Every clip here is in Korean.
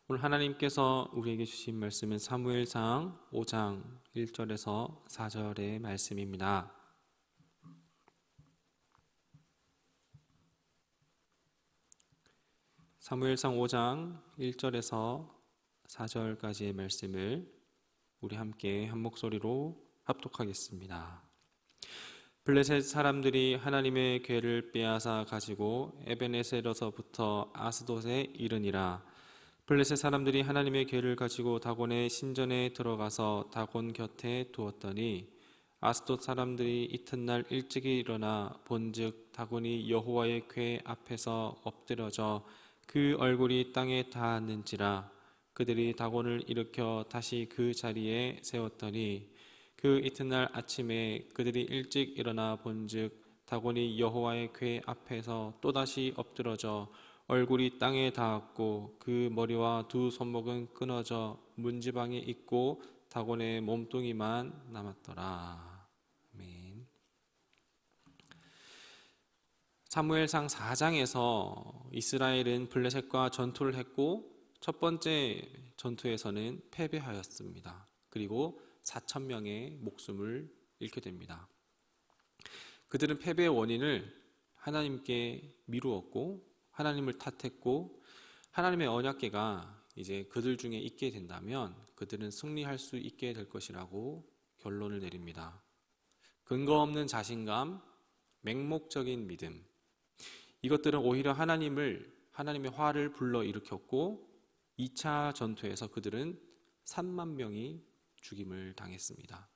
오늘 하나님께서 우리에게 주신 말씀은 사무엘상 5장 1절에서 4절의 말씀입니다. 사무엘상 5장 1절에서 4절까지의 말씀을 우리 함께 한 목소리로 합독하겠습니다. 블레셋 사람들이 하나님의 궤를 빼앗아 가지고 에베네셀에서부터 아스돗에 이르니라. 블레셋 사람들이 하나님의 궤를 가지고 다곤의 신전에 들어가서 다곤 곁에 두었더니 아스돗 사람들이 이튿날 일찍이 일어나 본즉 다곤이 여호와의 궤 앞에서 엎드러져 그 얼굴이 땅에 닿았는지라. 그들이 다곤을 일으켜 다시 그 자리에 세웠더니 그 이튿날 아침에 그들이 일찍 일어나 본즉 다곤이 여호와의 궤 앞에서 또다시 엎드러져 얼굴이 땅에 닿았고 그 머리와 두 손목은 끊어져 문지방에 있고 다곤의 몸뚱이만 남았더라. 아멘. 사무엘상 4장에서 이스라엘은 블레셋과 전투를 했고 첫 번째 전투에서는 패배하였습니다. 그리고 4,000명의 목숨을 잃게 됩니다. 그들은 패배의 원인을 하나님께 미루었고 하나님을 탓했고 하나님의 언약궤가 이제 그들 중에 있게 된다면 그들은 승리할 수 있게 될 것이라고 결론을 내립니다. 근거 없는 자신감, 맹목적인 믿음, 이것들은 오히려 하나님의 화를 불러일으켰고 2차 전투에서 그들은 3만 명이 죽임을 당했습니다.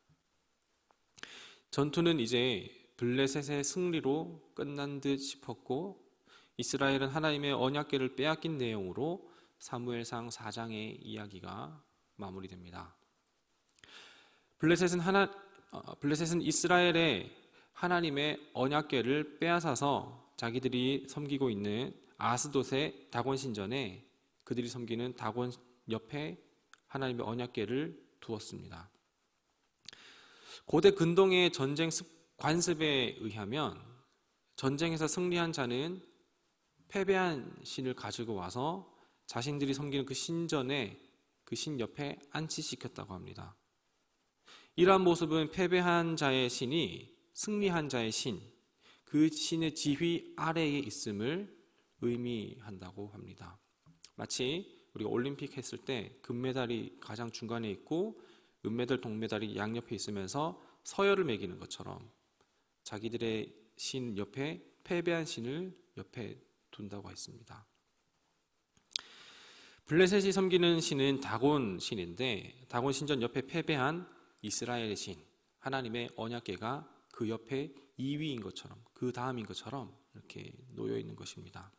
전투는 이제 블레셋의 승리로 끝난 듯 싶었고 이스라엘은 하나님의 언약궤를 빼앗긴 내용으로 사무엘상 4장의 이야기가 마무리됩니다. 블레셋은 이스라엘의 하나님의 언약궤를 빼앗아서 자기들이 섬기고 있는 아스돗의 다곤 신전에 그들이 섬기는 다곤 옆에 하나님의 언약궤를 두었습니다. 고대 근동의 전쟁 관습에 의하면 전쟁에서 승리한 자는 패배한 신을 가지고 와서 자신들이 섬기는 그 신전에 그 신 옆에 안치시켰다고 합니다. 이러한 모습은 패배한 자의 신이 승리한 자의 신, 그 신의 지휘 아래에 있음을 의미한다고 합니다. 마치 우리가 올림픽 했을 때 금메달이 가장 중간에 있고 은메달, 동메달이 양옆에 있으면서 서열을 매기는 것처럼 자기들의 신 옆에 패배한 신을 옆에 둔다고 했습니다. 블레셋이 섬기는 신은 다곤 신인데 다곤 신전 옆에 패배한 이스라엘의 신, 하나님의 언약궤가 그 옆에 2위인 것처럼, 그 다음인 것처럼 이렇게 놓여 있는 것입니다.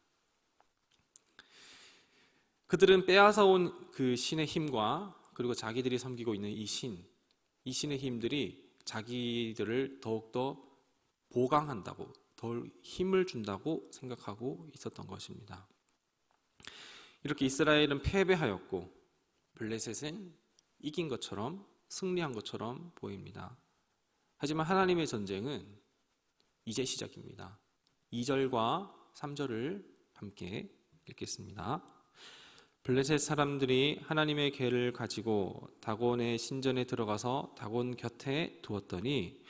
그들은 빼앗아 온 그 신의 힘과 그리고 자기들이 섬기고 있는 이 신의 힘들이 자기들을 더욱더 보강한다고, 더 힘을 준다고 생각하고 있었던 것입니다. 이렇게 이스라엘은 패배하였고 블레셋은 이긴 것처럼 승리한 것처럼 보입니다. 하지만 하나님의 전쟁은 이제 시작입니다. 2절과 3절을 함께 읽겠습니다. 블레셋 사람들이 하나님의 궤를 가지고 다곤의 신전에 들어가서 다곤 곁에 두었더니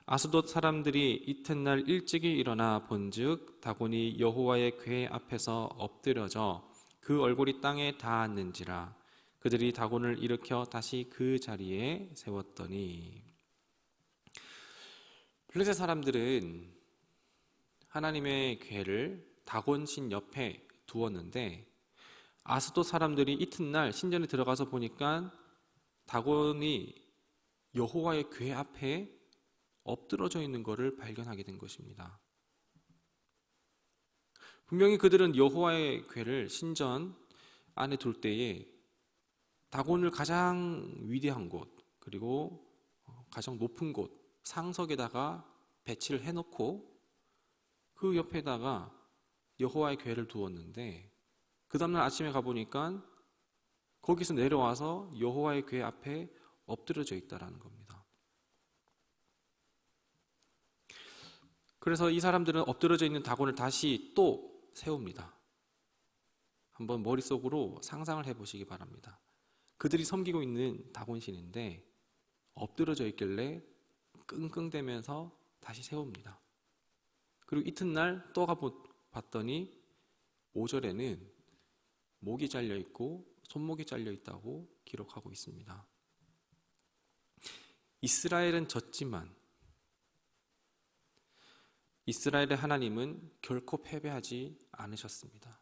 아스돗 사람들이 이튿날 일찍이 일어나 본즉 다곤이 여호와의 궤 앞에서 엎드려져 그 얼굴이 땅에 닿았는지라. 그들이 다곤을 일으켜 다시 그 자리에 세웠더니. 블레셋 사람들은 하나님의 궤를 다곤 신 옆에 두었는데 아스돗 사람들이 이튿날 신전에 들어가서 보니까 다곤이 여호와의 궤 앞에 엎드러져 있는 것을 발견하게 된 것입니다. 분명히 그들은 여호와의 궤를 신전 안에 둘 때에 다곤을 가장 위대한 곳, 그리고 가장 높은 곳, 상석에다가 배치를 해놓고 그 옆에다가 여호와의 궤를 두었는데 그 다음날 아침에 가보니까 거기서 내려와서 여호와의 궤 앞에 엎드려져 있다라는 겁니다. 그래서 이 사람들은 엎드려져 있는 다곤을 다시 또 세웁니다. 한번 머릿속으로 상상을 해보시기 바랍니다. 그들이 섬기고 있는 다곤신인데 엎드러져 있길래 끙끙대면서 다시 세웁니다. 그리고 이튿날 또 가봤더니 5절에는 목이 잘려 있고 손목이 잘려 있다고 기록하고 있습니다. 이스라엘은 졌지만 이스라엘의 하나님은 결코 패배하지 않으셨습니다.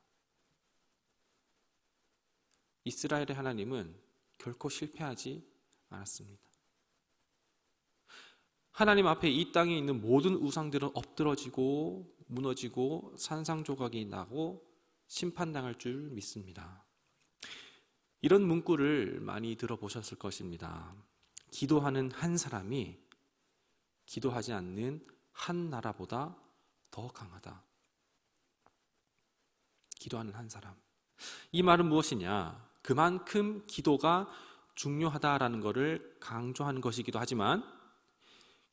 이스라엘의 하나님은 결코 실패하지 않았습니다. 하나님 앞에 이 땅에 있는 모든 우상들은 엎드러지고 무너지고 산산조각이 나고 심판당할 줄 믿습니다. 이런 문구를 많이 들어보셨을 것입니다. 기도하는 한 사람이 기도하지 않는 한 나라보다 더 강하다. 기도하는 한 사람. 이 말은 무엇이냐? 그만큼 기도가 중요하다라는 것을 강조하는 것이기도 하지만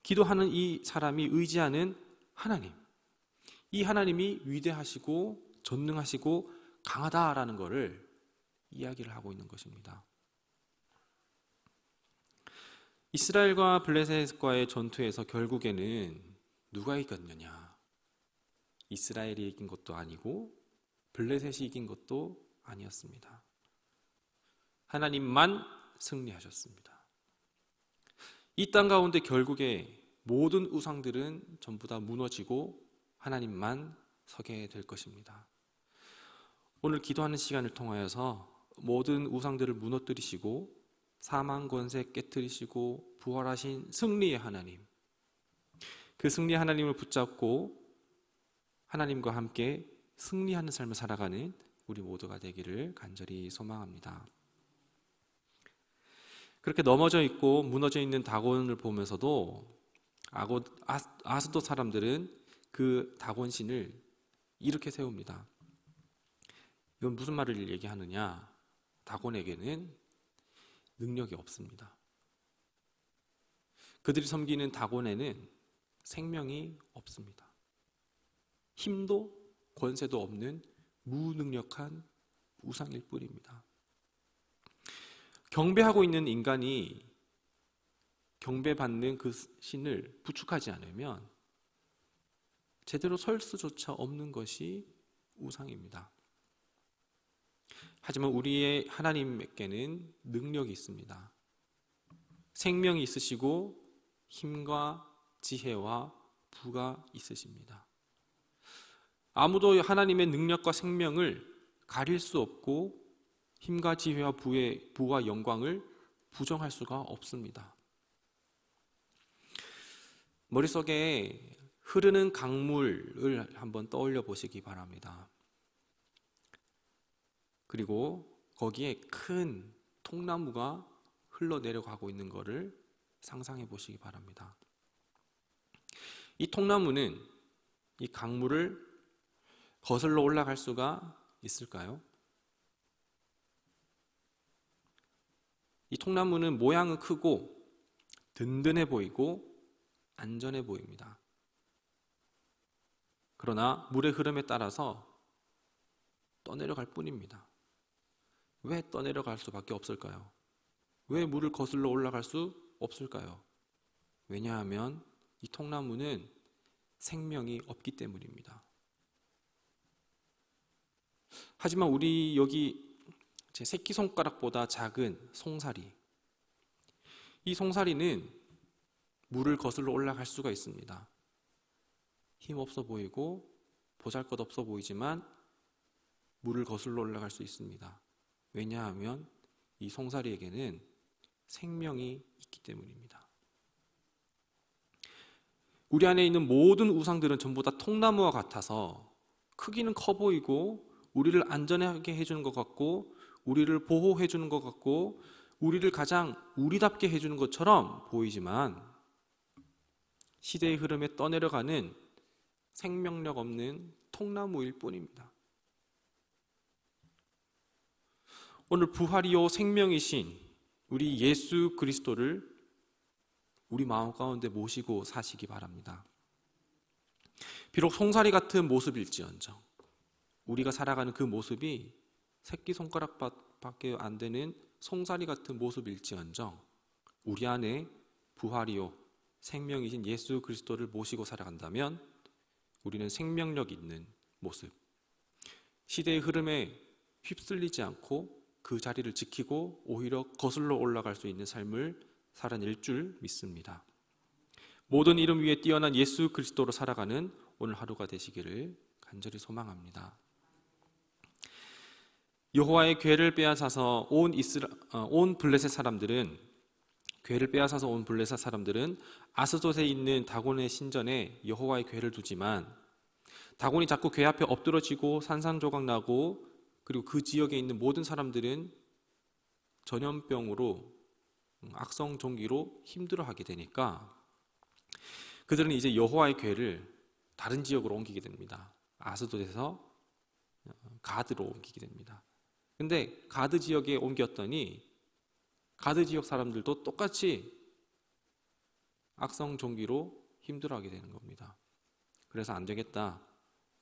기도하는 이 사람이 의지하는 하나님, 이 하나님이 위대하시고 전능하시고 강하다라는 것을 이야기를 하고 있는 것입니다. 이스라엘과 블레셋과의 전투에서 결국에는 누가 이겼느냐? 이스라엘이 이긴 것도 아니고 블레셋이 이긴 것도 아니었습니다. 하나님만 승리하셨습니다. 이 땅 가운데 결국에 모든 우상들은 전부 다 무너지고 하나님만 서게 될 것입니다. 오늘 기도하는 시간을 통하여서 모든 우상들을 무너뜨리시고 사망 권세 깨뜨리시고 부활하신 승리의 하나님, 그 승리의 하나님을 붙잡고 하나님과 함께 승리하는 삶을 살아가는 우리 모두가 되기를 간절히 소망합니다. 그렇게 넘어져 있고 무너져 있는 다곤을 보면서도 아스돗 사람들은 그 다곤신을 이렇게 세웁니다. 이건 무슨 말을 얘기하느냐? 다곤에게는 능력이 없습니다. 그들이 섬기는 다곤에는 생명이 없습니다. 힘도 권세도 없는 무능력한 우상일 뿐입니다. 경배하고 있는 인간이 경배받는 그 신을 부축하지 않으면 제대로 설 수조차 없는 것이 우상입니다. 하지만 우리의 하나님께는 능력이 있습니다. 생명이 있으시고 힘과 지혜와 부가 있으십니다. 아무도 하나님의 능력과 생명을 가릴 수 없고 힘과 지혜와 부와 영광을 부정할 수가 없습니다. 머릿속에 흐르는 강물을 한번 떠올려 보시기 바랍니다. 그리고 거기에 큰 통나무가 흘러내려가고 있는 것을 상상해 보시기 바랍니다. 이 통나무는 이 강물을 거슬러 올라갈 수가 있을까요? 이 통나무는 모양은 크고 든든해 보이고 안전해 보입니다. 그러나 물의 흐름에 따라서 떠내려갈 뿐입니다. 왜 떠내려갈 수밖에 없을까요? 왜 물을 거슬러 올라갈 수 없을까요? 왜냐하면 이 통나무는 생명이 없기 때문입니다. 하지만 우리 여기 제 새끼손가락보다 작은 송사리, 이 송사리는 물을 거슬러 올라갈 수가 있습니다. 힘없어 보이고 보잘것없어 보이지만 물을 거슬러 올라갈 수 있습니다. 왜냐하면 이 송사리에게는 생명이 있기 때문입니다. 우리 안에 있는 모든 우상들은 전부 다 통나무와 같아서 크기는 커 보이고 우리를 안전하게 해주는 것 같고 우리를 보호해 주는 것 같고 우리를 가장 우리답게 해주는 것처럼 보이지만 시대의 흐름에 떠내려가는 생명력 없는 통나무일 뿐입니다. 오늘 부활이요 생명이신 우리 예수 그리스도를 우리 마음 가운데 모시고 사시기 바랍니다. 비록 송사리 같은 모습일지언정 우리가 살아가는 그 모습이 새끼손가락밖에 안 되는 송사리 같은 모습일지언정 우리 안에 부활이요 생명이신 예수 그리스도를 모시고 살아간다면 우리는 생명력 있는 모습, 시대의 흐름에 휩쓸리지 않고 그 자리를 지키고 오히려 거슬러 올라갈 수 있는 삶을 살아낼 줄 믿습니다. 모든 이름 위에 뛰어난 예수 그리스도로 살아가는 오늘 하루가 되시기를 간절히 소망합니다. 여호와의 궤를 빼앗아서 온 블레셋 사람들은 아스돗에 있는 다곤의 신전에 여호와의 궤를 두지만 다곤이 자꾸 궤 앞에 엎드러지고 산산조각 나고 그리고 그 지역에 있는 모든 사람들은 전염병으로 악성종기로 힘들어하게 되니까 그들은 이제 여호와의 궤를 다른 지역으로 옮기게 됩니다. 아스돗에서 가드로 옮기게 됩니다. 근데 가드 지역에 옮겼더니 가드 지역 사람들도 똑같이 악성종기로 힘들어하게 되는 겁니다. 그래서 안 되겠다.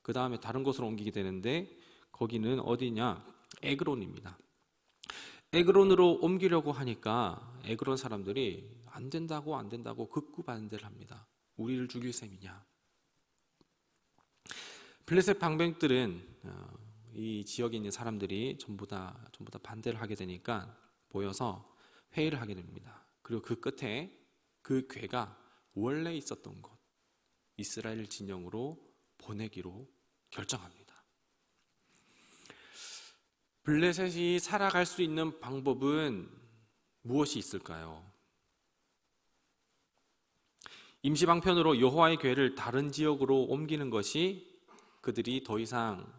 그 다음에 다른 곳으로 옮기게 되는데 거기는 어디냐? 에그론입니다. 에그론으로 옮기려고 하니까 에그론 사람들이 안 된다고 극구 반대를 합니다. 우리를 죽일 셈이냐. 블레셋 방백들은 이 지역에 있는 사람들이 전부 다 반대를 하게 되니까 모여서 회의를 하게 됩니다. 그리고 그 끝에 그 궤가 원래 있었던 곳 이스라엘 진영으로 보내기로 결정합니다. 블레셋이 살아갈 수 있는 방법은 무엇이 있을까요? 임시방편으로 여호와의 궤를 다른 지역으로 옮기는 것이 그들이 더 이상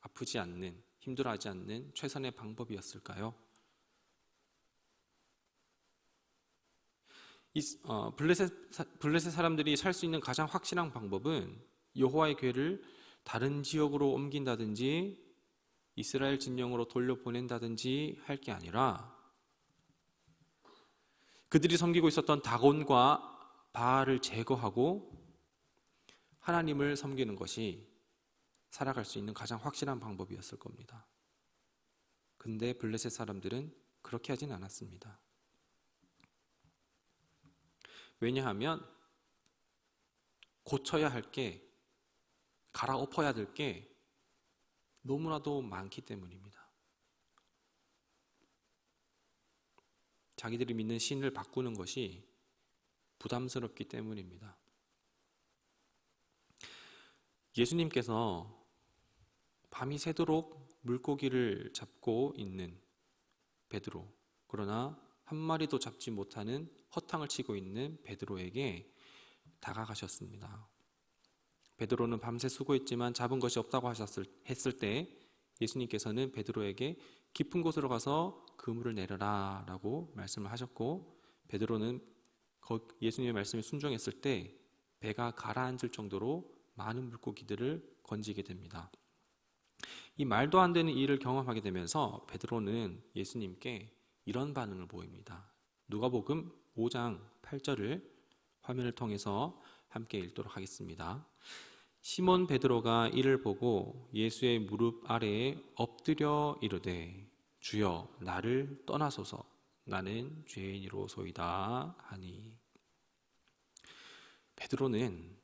아프지 않는, 힘들어하지 않는 최선의 방법이었을까요? 블레셋 사람들이 살 수 있는 가장 확실한 방법은 여호와의 궤를 다른 지역으로 옮긴다든지 이스라엘 진영으로 돌려보낸다든지 할 게 아니라 그들이 섬기고 있었던 다곤과 바알을 제거하고 하나님을 섬기는 것이 살아갈 수 있는 가장 확실한 방법이었을 겁니다. 근데 블레셋 사람들은 그렇게 하진 않았습니다. 왜냐하면 고쳐야 할 게, 갈아엎어야 될 게 너무나도 많기 때문입니다. 자기들이 믿는 신을 바꾸는 것이 부담스럽기 때문입니다. 예수님께서 밤이 새도록 물고기를 잡고 있는 베드로, 그러나 한 마리도 잡지 못하는 허탕을 치고 있는 베드로에게 다가가셨습니다. 베드로는 밤새 수고했지만 잡은 것이 없다고 했을 때 예수님께서는 베드로에게 깊은 곳으로 가서 그물을 내려라 라고 말씀을 하셨고, 베드로는 예수님의 말씀에 순종했을 때 배가 가라앉을 정도로 많은 물고기들을 건지게 됩니다. 이 말도 안 되는 일을 경험하게 되면서 베드로는 예수님께 이런 반응을 보입니다. 누가복음 5장 8절을 화면을 통해서 함께 읽도록 하겠습니다. 시몬 베드로가 이를 보고 예수의 무릎 아래에 엎드려 이르되 주여 나를 떠나소서 나는 죄인이로소이다 하니. 베드로는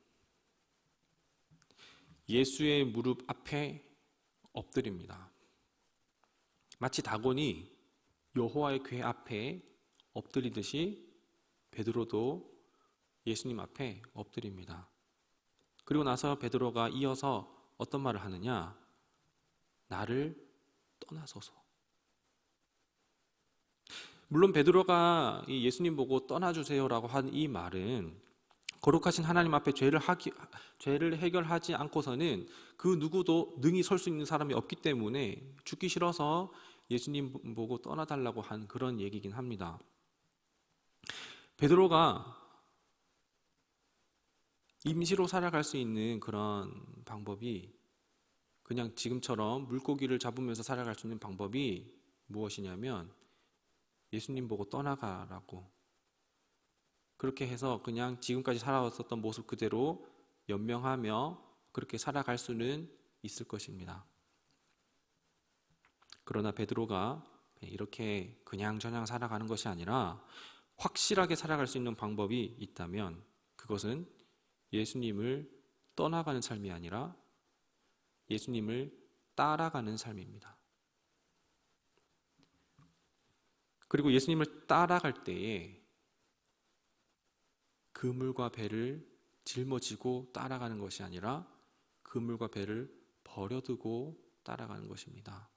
예수의 무릎 앞에 엎드립니다. 마치 다곤이 여호와의 궤 앞에 엎드리듯이 베드로도 예수님 앞에 엎드립니다. 그리고 나서 베드로가 이어서 어떤 말을 하느냐? 나를 떠나소서. 물론 베드로가 이 예수님 보고 떠나주세요라고 한 이 말은 거룩하신 하나님 앞에 죄를 해결하지 않고서는 그 누구도 능히 설 수 있는 사람이 없기 때문에 죽기 싫어서 예수님 보고 떠나달라고 한 그런 얘기긴 합니다. 베드로가 임시로 살아갈 수 있는 그런 방법이, 그냥 지금처럼 물고기를 잡으면서 살아갈 수 있는 방법이 무엇이냐면 예수님 보고 떠나가라고, 그렇게 해서 그냥 지금까지 살아왔었던 모습 그대로 연명하며 그렇게 살아갈 수는 있을 것입니다. 그러나 베드로가 이렇게 그냥저냥 살아가는 것이 아니라 확실하게 살아갈 수 있는 방법이 있다면 그것은 예수님을 떠나가는 삶이 아니라 예수님을 따라가는 삶입니다. 그리고 예수님을 따라갈 때에 그물과 배를 짊어지고 따라가는 것이 아니라 그물과 배를 버려두고 따라가는 것입니다.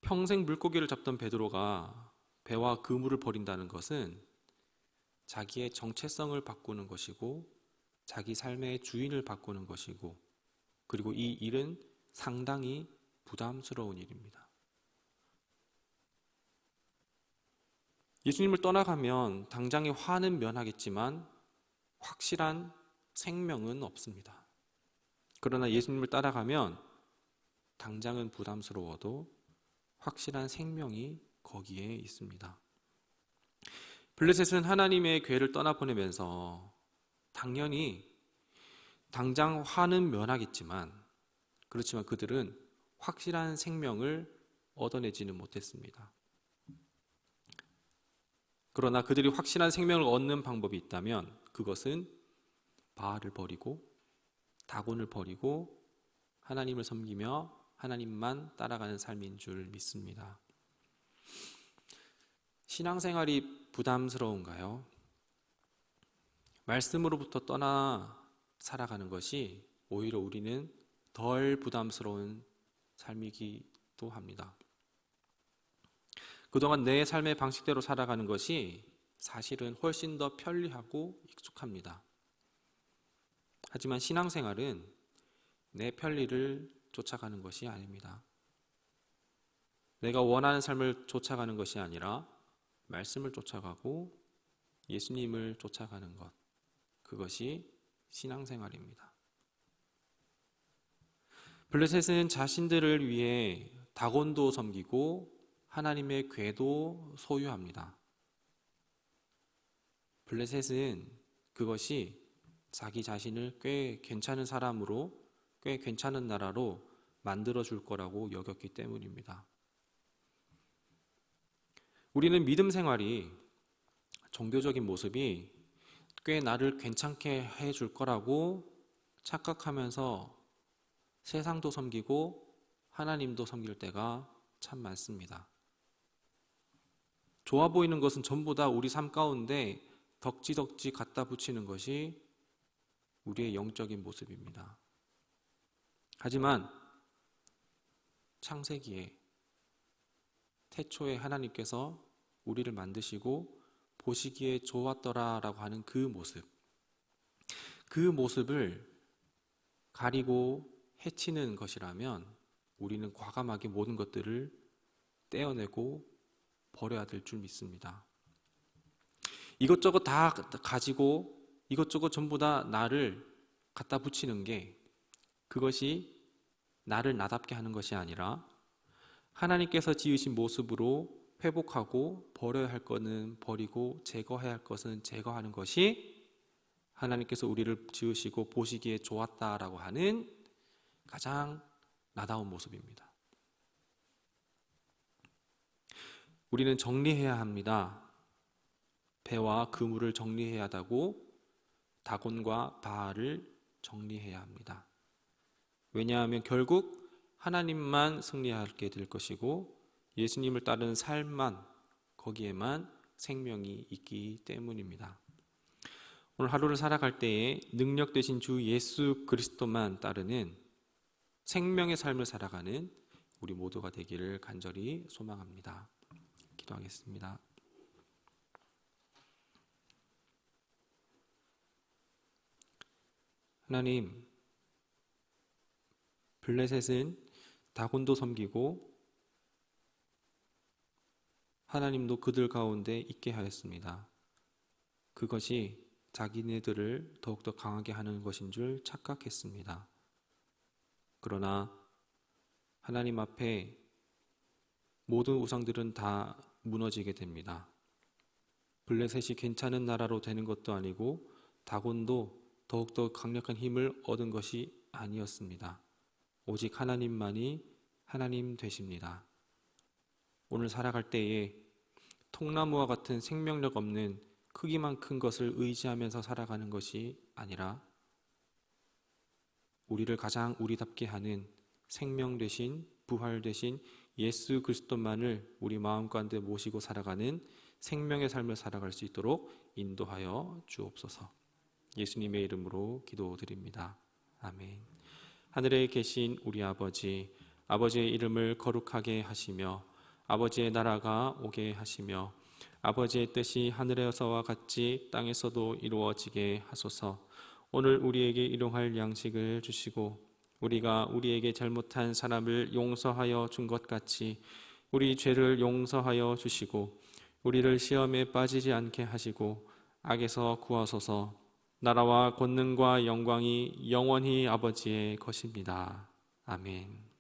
평생 물고기를 잡던 베드로가 배와 그물을 버린다는 것은 자기의 정체성을 바꾸는 것이고 자기 삶의 주인을 바꾸는 것이고 그리고 이 일은 상당히 부담스러운 일입니다. 예수님을 떠나가면 당장의 화는 면하겠지만 확실한 생명은 없습니다. 그러나 예수님을 따라가면 당장은 부담스러워도 확실한 생명이 거기에 있습니다. 블레셋은 하나님의 궤를 떠나보내면서 당연히 당장 화는 면하겠지만 그렇지만 그들은 확실한 생명을 얻어내지는 못했습니다. 그러나 그들이 확실한 생명을 얻는 방법이 있다면 그것은 바알을 버리고 다곤을 버리고 하나님을 섬기며 하나님만 따라가는 삶인 줄 믿습니다. 신앙생활이 부담스러운가요? 말씀으로부터 떠나 살아가는 것이 오히려 우리는 덜 부담스러운 삶이기도 합니다. 그동안 내 삶의 방식대로 살아가는 것이 사실은 훨씬 더 편리하고 익숙합니다. 하지만 신앙생활은 내 편리를 쫓아가는 것이 아닙니다. 내가 원하는 삶을 쫓아가는 것이 아니라 말씀을 쫓아가고 예수님을 쫓아가는 것, 그것이 신앙생활입니다. 블레셋은 자신들을 위해 다곤도 섬기고 하나님의 궤도 소유합니다. 블레셋은 그것이 자기 자신을 꽤 괜찮은 사람으로, 꽤 괜찮은 나라로 만들어줄 거라고 여겼기 때문입니다. 우리는 믿음 생활이, 종교적인 모습이 꽤 나를 괜찮게 해줄 거라고 착각하면서 세상도 섬기고 하나님도 섬길 때가 참 많습니다. 좋아 보이는 것은 전부 다 우리 삶 가운데 덕지덕지 갖다 붙이는 것이 우리의 영적인 모습입니다. 하지만 창세기에 태초에 하나님께서 우리를 만드시고 보시기에 좋았더라라고 하는 그 모습을 가리고 해치는 것이라면 우리는 과감하게 모든 것들을 떼어내고 버려야 될 줄 믿습니다. 이것저것 다 가지고 이것저것 전부 다 나를 갖다 붙이는 게 그것이 나를 나답게 하는 것이 아니라 하나님께서 지으신 모습으로 회복하고 버려야 할 것은 버리고 제거해야 할 것은 제거하는 것이 하나님께서 우리를 지으시고 보시기에 좋았다라고 하는 가장 나다운 모습입니다. 우리는 정리해야 합니다. 배와 그물을 정리해야 하고 다곤과 바알을 정리해야 합니다. 왜냐하면 결국 하나님만 승리하게 될 것이고 예수님을 따르는 삶만, 거기에만 생명이 있기 때문입니다. 오늘 하루를 살아갈 때에 능력 되신 주 예수 그리스도만 따르는 생명의 삶을 살아가는 우리 모두가 되기를 간절히 소망합니다. 기도하겠습니다. 하나님, 블레셋은 다곤도 섬기고 하나님도 그들 가운데 있게 하였습니다. 그것이 자기네들을 더욱더 강하게 하는 것인 줄 착각했습니다. 그러나 하나님 앞에 모든 우상들은 다 무너지게 됩니다. 블레셋이 괜찮은 나라로 되는 것도 아니고 다곤도 더욱더 강력한 힘을 얻은 것이 아니었습니다. 오직 하나님만이 하나님 되십니다. 오늘 살아갈 때에 통나무와 같은 생명력 없는 크기만 큰 것을 의지하면서 살아가는 것이 아니라 우리를 가장 우리답게 하는 생명 되신, 부활 되신 예수 그리스도만을 우리 마음 가운데 모시고 살아가는 생명의 삶을 살아갈 수 있도록 인도하여 주옵소서. 예수님의 이름으로 기도드립니다. 아멘. 하늘에 계신 우리 아버지, 아버지의 이름을 거룩하게 하시며 아버지의 나라가 오게 하시며 아버지의 뜻이 하늘에서와 같이 땅에서도 이루어지게 하소서. 오늘 우리에게 일용할 양식을 주시고 우리가 우리에게 잘못한 사람을 용서하여 준 것 같이 우리 죄를 용서하여 주시고 우리를 시험에 빠지지 않게 하시고 악에서 구하소서. 나라와 권능과 영광이 영원히 아버지의 것입니다. 아멘.